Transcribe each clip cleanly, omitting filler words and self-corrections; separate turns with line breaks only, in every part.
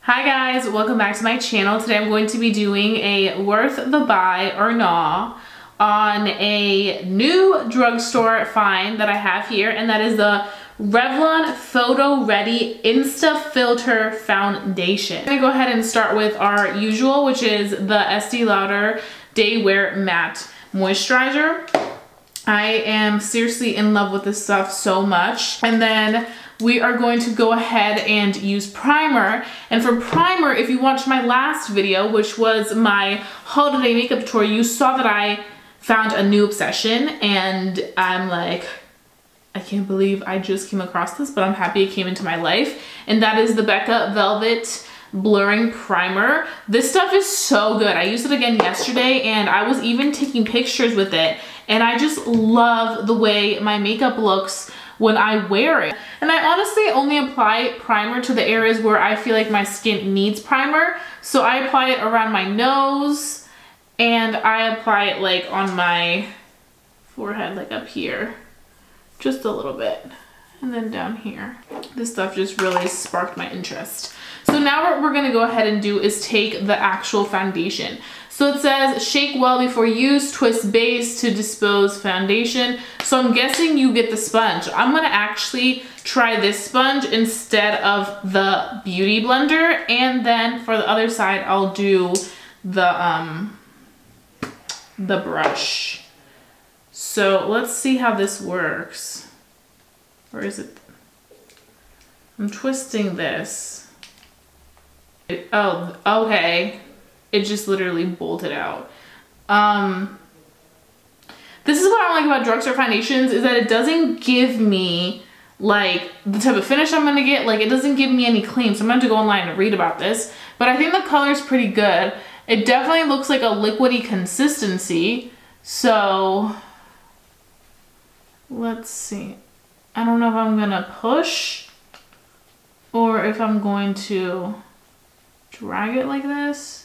Hi guys, welcome back to my channel. Today I'm going to be doing a worth the buy or nah on a new drugstore find that I have here, and that is the Revlon Photo Ready Insta Filter Foundation. I'm gonna go ahead and start with our usual, which is the Estee Lauder Day Wear Matte Moisturizer. I am seriously in love with this stuff so much. And then we are going to go ahead and use primer. And for primer, if you watched my last video, which was my holiday makeup tutorial, you saw that I found a new obsession, and I'm like, I can't believe I just came across this, but I'm happy it came into my life. And that is the Becca Velvet Blurring Primer. This stuff is so good. I used it again yesterday, and I was even taking pictures with it. And I just love the way my makeup looks when I wear it. And I honestly only apply primer to the areas where I feel like my skin needs primer. So I apply it around my nose, and I apply it like on my forehead, like up here, just a little bit. And then down here. This stuff just really sparked my interest. So now what we're gonna go ahead and do is take the actual foundation. So it says, shake well before use, twist base to dispose foundation. So I'm guessing you get the sponge. I'm gonna actually try this sponge instead of the Beauty Blender. And then for the other side, I'll do the brush. So let's see how this works. Where is it? I'm twisting this. Oh, okay. It just literally bolted out. This is what I like about drugstore foundations, is that it doesn't give me like the type of finish I'm gonna get. Like, it doesn't give me any claims. So I'm gonna have to go online and read about this. But I think the color's pretty good. It definitely looks like a liquidy consistency. So let's see. I don't know if I'm gonna push or if I'm going to drag it like this.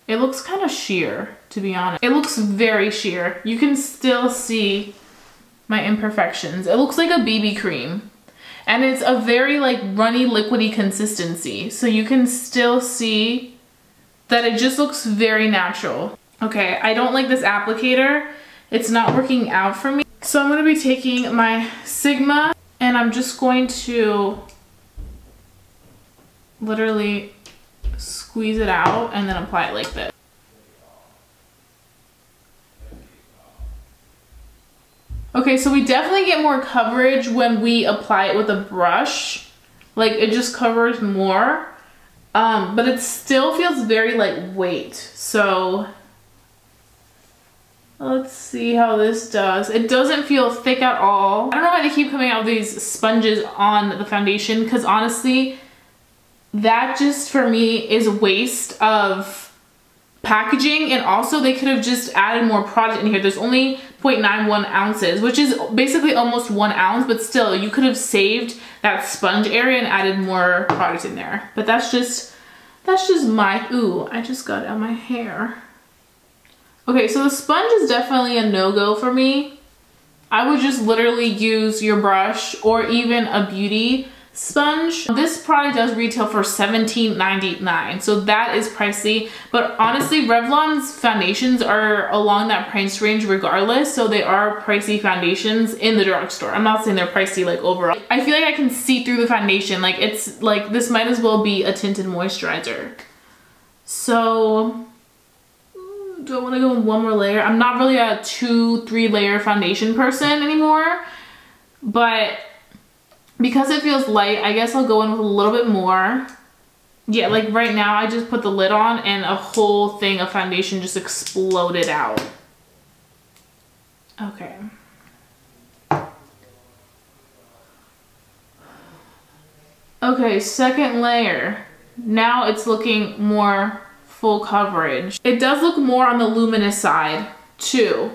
It looks kind of sheer, to be honest. It looks very sheer. You can still see my imperfections. It looks like a BB cream. And it's a very like runny, liquidy consistency. So you can still see that it just looks very natural. Okay, I don't like this applicator. It's not working out for me. So I'm gonna be taking my Sigma, and I'm just going to literally squeeze it out and then apply it like this. Okay, so we definitely get more coverage when we apply it with a brush. Like, it just covers more, but it still feels very lightweight. So let's see how this does. It doesn't feel thick at all. I don't know why they keep coming out with these sponges on the foundation, because honestly, that just for me is a waste of packaging. And also they could have just added more product in here. There's only 0.91 ounces, which is basically almost 1 ounce, but still you could have saved that sponge area and added more product in there. But that's just my, ooh, I just got it on my hair. Okay, so the sponge is definitely a no-go for me. I would just literally use your brush or even a beauty sponge. This product does retail for $17.99, so that is pricey. But honestly, Revlon's foundations are along that price range regardless, so they are pricey foundations in the drugstore. I'm not saying they're pricey like overall. I feel like I can see through the foundation. Like, it's like, this might as well be a tinted moisturizer. So do I want to go with one more layer? I'm not really a 2-3 layer foundation person anymore, but because it feels light, I guess I'll go in with a little bit more. Yeah, like right now I just put the lid on and a whole thing of foundation just exploded out. Okay. Okay, second layer. Now it's looking more full coverage. It does look more on the luminous side too.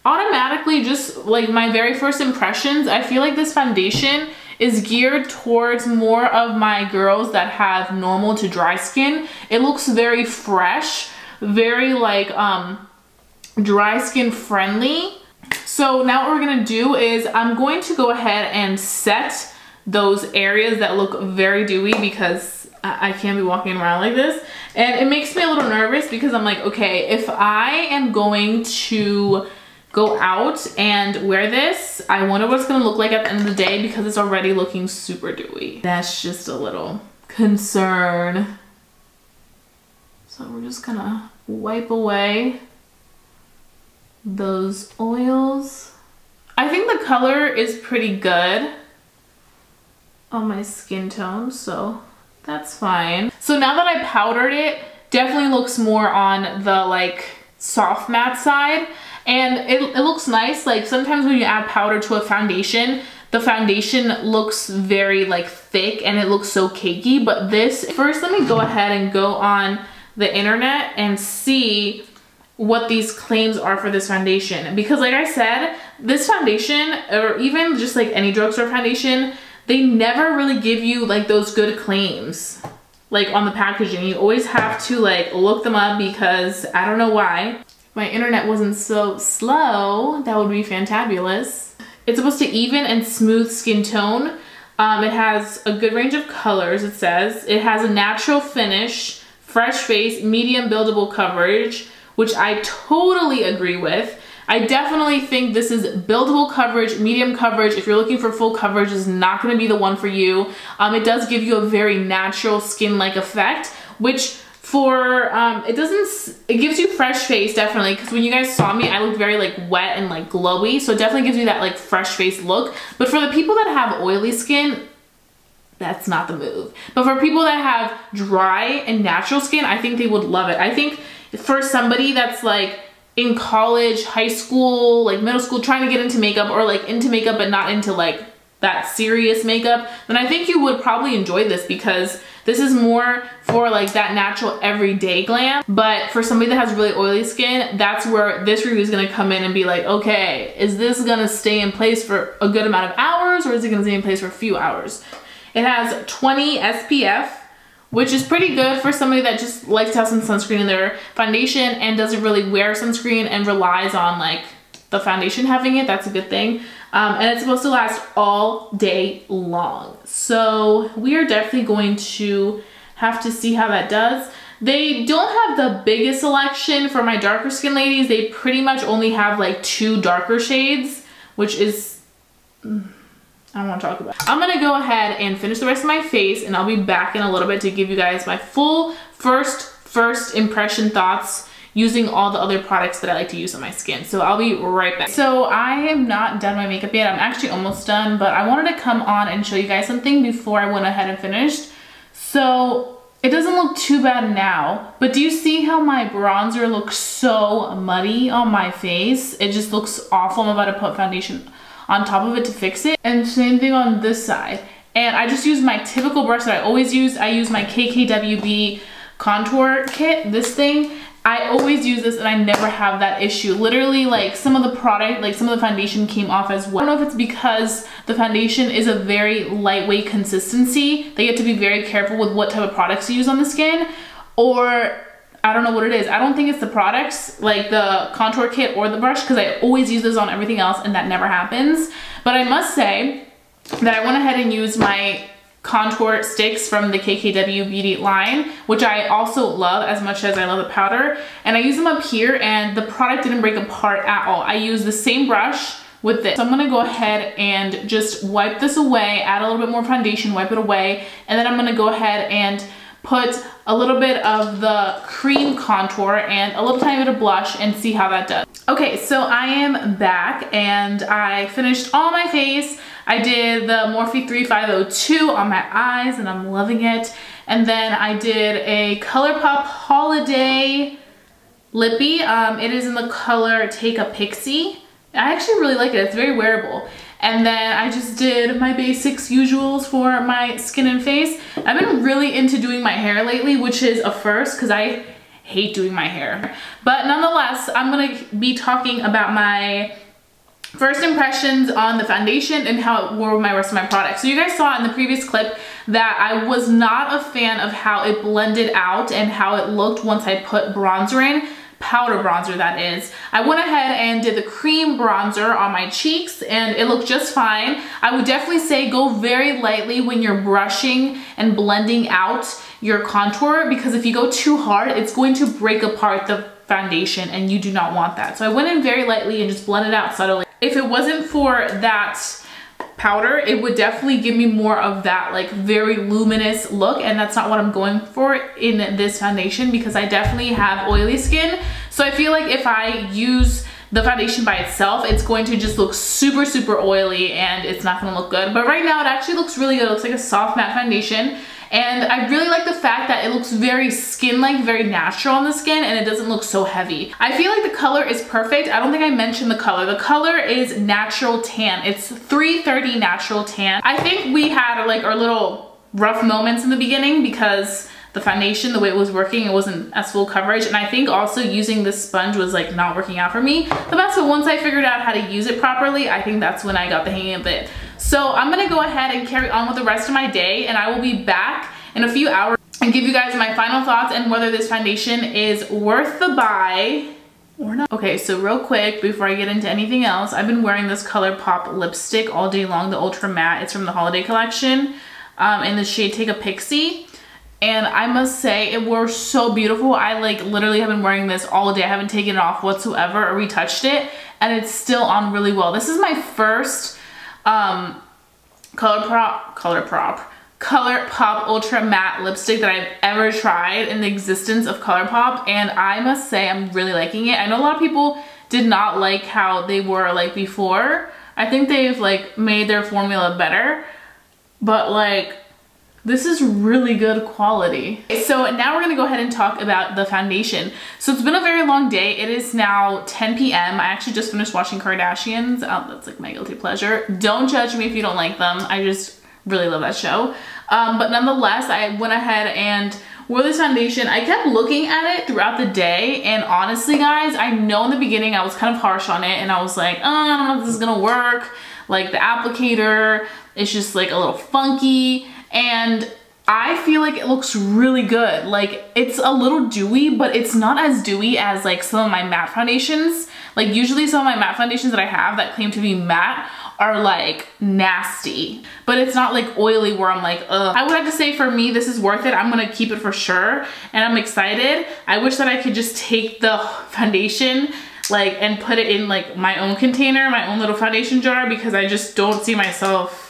Automatically, just like my very first impressions, I feel like this foundation is geared towards more of my girls that have normal to dry skin. It looks very fresh, very like dry skin friendly. So now what we're gonna do is I'm going to go ahead and set those areas that look very dewy because I can't be walking around like this. And it makes me a little nervous because I'm like, okay, if I am going to go out and wear this, I wonder what it's gonna look like at the end of the day because it's already looking super dewy. That's just a little concern. So we're just gonna wipe away those oils. I think the color is pretty good on my skin tone, so that's fine. So now that I powdered it, definitely looks more on the like soft matte side. And it looks nice. Like sometimes when you add powder to a foundation, the foundation looks very like thick and it looks so cakey. But this, first let me go ahead and go on the internet and see what these claims are for this foundation. Because like I said, this foundation, or even just like any drugstore foundation, they never really give you like those good claims like on the packaging. You always have to like look them up because I don't know why. If my internet wasn't so slow, that would be fantabulous. It's supposed to even and smooth skin tone. It has a good range of colors, it says. It has a natural finish, fresh face, medium buildable coverage, which I totally agree with. I definitely think this is buildable coverage, medium coverage. If you're looking for full coverage, this is not gonna be the one for you. It does give you a very natural skin-like effect, which for, it gives you fresh face, definitely, because when you guys saw me, I looked very like wet and like glowy, so it definitely gives you that like fresh face look. But for the people that have oily skin, that's not the move. But for people that have dry and natural skin, I think they would love it. I think for somebody that's like in college, high school, like middle school, trying to get into makeup, or like into makeup but not into like that serious makeup, then I think you would probably enjoy this because this is more for like that natural everyday glam. But for somebody that has really oily skin, that's where this review is gonna come in and be like, okay, is this gonna stay in place for a good amount of hours or is it gonna stay in place for a few hours? It has 20 SPF, which is pretty good for somebody that just likes to have some sunscreen in their foundation and doesn't really wear sunscreen and relies on like the foundation having it. That's a good thing. And it's supposed to last all day long. So we are definitely going to have to see how that does. They don't have the biggest selection for my darker skin ladies. They pretty much only have like 2 darker shades, which is, I don't want to talk about it. I'm gonna go ahead and finish the rest of my face and I'll be back in a little bit to give you guys my full first impression thoughts using all the other products that I like to use on my skin. So I'll be right back. So I am not done my makeup yet. I'm actually almost done, but I wanted to come on and show you guys something before I went ahead and finished. So it doesn't look too bad now, but do you see how my bronzer looks so muddy on my face? It just looks awful. I'm about to put foundation on top of it to fix it. And same thing on this side. And I just use my typical brush that I always use. I use my KKWB contour kit, this thing. I always use this and I never have that issue. Literally, like some of the product, like some of the foundation came off as well. I don't know if it's because the foundation is a very lightweight consistency. They get to be very careful with what type of products you use on the skin, or I don't know what it is. I don't think it's the products, like the contour kit or the brush, because I always use this on everything else and that never happens. But I must say that I went ahead and used my contour sticks from the KKW Beauty line, which I also love as much as I love the powder. And I use them up here and the product didn't break apart at all. I use the same brush with this. So I'm gonna go ahead and just wipe this away, add a little bit more foundation, wipe it away, and then I'm gonna go ahead and put a little bit of the cream contour and a little tiny bit of blush and see how that does. Okay, so I am back and I finished all my face. I did the Morphe 3502 on my eyes and I'm loving it. And then I did a ColourPop Holiday Lippy. It is in the color Take a Pixie. I actually really like it. It's very wearable. And then I just did my basics usuals for my skin and face. I've been really into doing my hair lately, which is a first because I hate doing my hair. But nonetheless, I'm gonna be talking about my first impressions on the foundation and how it wore with my rest of my products. So you guys saw in the previous clip that I was not a fan of how it blended out and how it looked once I put bronzer in. powder bronzer that is. I went ahead and did the cream bronzer on my cheeks and it looked just fine. I would definitely say go very lightly when you're brushing and blending out your contour, because if you go too hard, it's going to break apart the foundation and you do not want that. So I went in very lightly and just blended out subtly. If it wasn't for that powder, it would definitely give me more of that like very luminous look, and that's not what I'm going for in this foundation because I definitely have oily skin. So I feel like if I use the foundation by itself, it's going to just look super, super oily and it's not gonna look good. But right now it actually looks really good. It looks like a soft matte foundation. And I really like the fact that it looks very skin-like, very natural on the skin, and it doesn't look so heavy. I feel like the color is perfect. I don't think I mentioned the color. The color is Natural Tan. It's 330 Natural Tan. I think we had like our little rough moments in the beginning because the foundation, the way it was working, it wasn't as full coverage. And I think also using this sponge was like not working out for me the best, but once I figured out how to use it properly, I think that's when I got the hang of it. So I'm gonna go ahead and carry on with the rest of my day, and I will be back in a few hours and give you guys my final thoughts and whether this foundation is worth the buy or not. Okay, so real quick before I get into anything else, I've been wearing this ColourPop lipstick all day long, the Ultra Matte. It's from the holiday collection in the shade Take a Pixie. And I must say it wore so beautiful. I like literally have been wearing this all day. I haven't taken it off whatsoever or retouched it, and it's still on really well. This is my first ColourPop Ultra Matte lipstick that I've ever tried in the existence of ColourPop, and I must say I'm really liking it. I know a lot of people did not like how they were like before. I think they've like made their formula better, but like this is really good quality. So now we're gonna go ahead and talk about the foundation. So it's been a very long day. It is now 10 p.m. I actually just finished watching Kardashians. That's like my guilty pleasure. Don't judge me if you don't like them. I just really love that show. But nonetheless, I went ahead and wore this foundation. I kept looking at it throughout the day, and honestly guys, I know in the beginning I was kind of harsh on it and I was like, oh, I don't know if this is gonna work. Like the applicator, it's just like a little funky. And I feel like it looks really good. Like it's a little dewy, but it's not as dewy as like some of my matte foundations. Like usually some of my matte foundations that I have that claim to be matte are like nasty, but it's not like oily where I'm like, ugh. I would have to say for me, this is worth it. I'm gonna keep it for sure, and I'm excited. I wish that I could just take the foundation like and put it in like my own container, my own little foundation jar, because I just don't see myself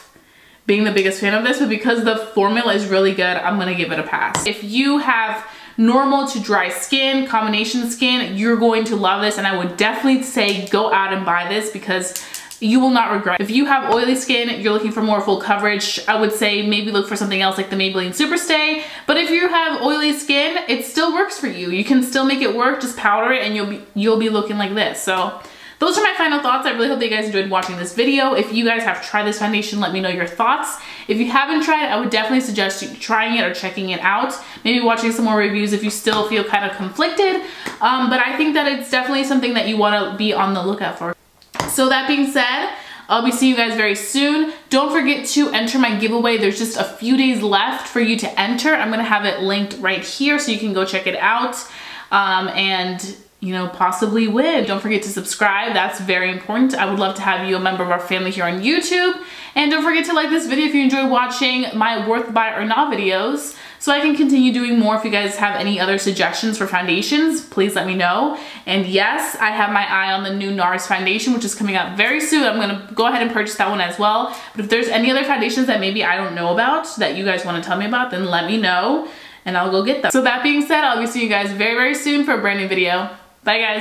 being the biggest fan of this, but because the formula is really good, I'm gonna give it a pass. If you have normal to dry skin, combination skin, you're going to love this, and I would definitely say go out and buy this because you will not regret. If you have oily skin, you're looking for more full coverage, I would say maybe look for something else like the Maybelline Superstay. But if you have oily skin, it still works for you. You can still make it work, just powder it and you'll be looking like this. So those are my final thoughts. I really hope that you guys enjoyed watching this video. If you guys have tried this foundation, let me know your thoughts. If you haven't tried it, I would definitely suggest you trying it or checking it out. Maybe watching some more reviews if you still feel kind of conflicted. But I think that it's definitely something that you want to be on the lookout for. So that being said, I'll be seeing you guys very soon. Don't forget to enter my giveaway. There's just a few days left for you to enter. I'm gonna have it linked right here so you can go check it out. And you know, possibly win. Don't forget to subscribe. That's very important. I would love to have you a member of our family here on YouTube. And don't forget to like this video if you enjoy watching my worth the buy or not videos, so I can continue doing more. If you guys have any other suggestions for foundations, please let me know. And yes, I have my eye on the new NARS foundation, which is coming out very soon. I'm gonna go ahead and purchase that one as well. But if there's any other foundations that maybe I don't know about that you guys wanna tell me about, then let me know and I'll go get them. So that being said, I'll be seeing you guys very, very soon for a brand new video. Bye guys.